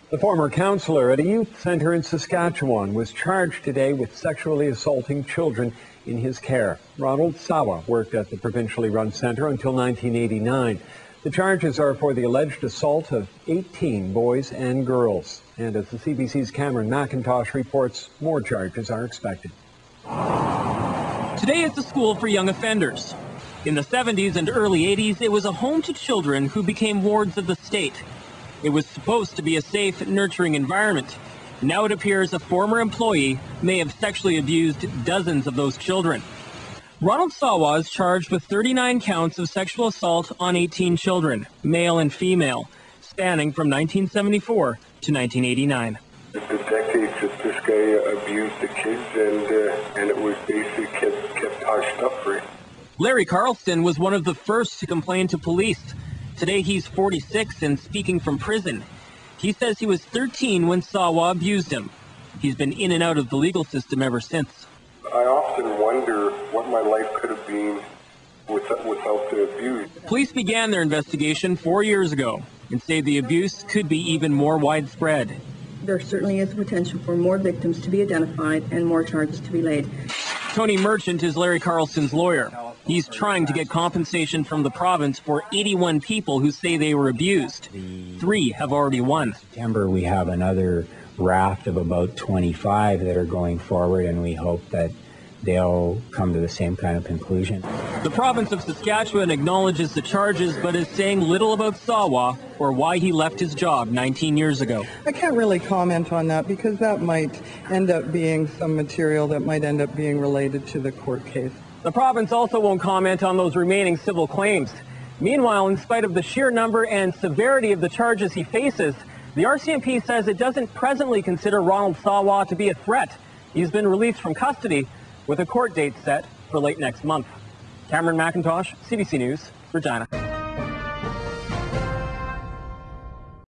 The former counselor at a youth center in Saskatchewan was charged today with sexually assaulting children in his care. Ronald Sawa worked at the provincially run center until 1989. The charges are for the alleged assault of 18 boys and girls. And as the CBC's Cameron McIntosh reports, more charges are expected. Today it's a school for young offenders. In the 70s and early 80s, it was a home to children who became wards of the state. It was supposed to be a safe, nurturing environment. Now it appears a former employee may have sexually abused dozens of those children. Ronald Sawa is charged with 39 counts of sexual assault on 18 children, male and female, spanning from 1974 to 1989. The decades that this guy abused the kids, and it was basically kept hushed up for him. Larry Carlston was one of the first to complain to police. Today he's 46 and speaking from prison. He says he was 13 when Sawa abused him. He's been in and out of the legal system ever since. I often wonder what my life could have been without the abuse. Police began their investigation 4 years ago and say the abuse could be even more widespread. There certainly is potential for more victims to be identified and more charges to be laid. Tony Merchant is Larry Carlston's lawyer. He's trying to get compensation from the province for 81 people who say they were abused. 3 have already won. In September, we have another raft of about 25 that are going forward, and we hope that they'll come to the same kind of conclusion. The province of Saskatchewan acknowledges the charges, but is saying little about Sawa or why he left his job 19 years ago. I can't really comment on that because that might end up being some material that might end up being related to the court case. The province also won't comment on those remaining civil claims. Meanwhile, in spite of the sheer number and severity of the charges he faces, the RCMP says it doesn't presently consider Ronald Sawa to be a threat. He's been released from custody with a court date set for late next month. Cameron McIntosh, CBC News, Regina.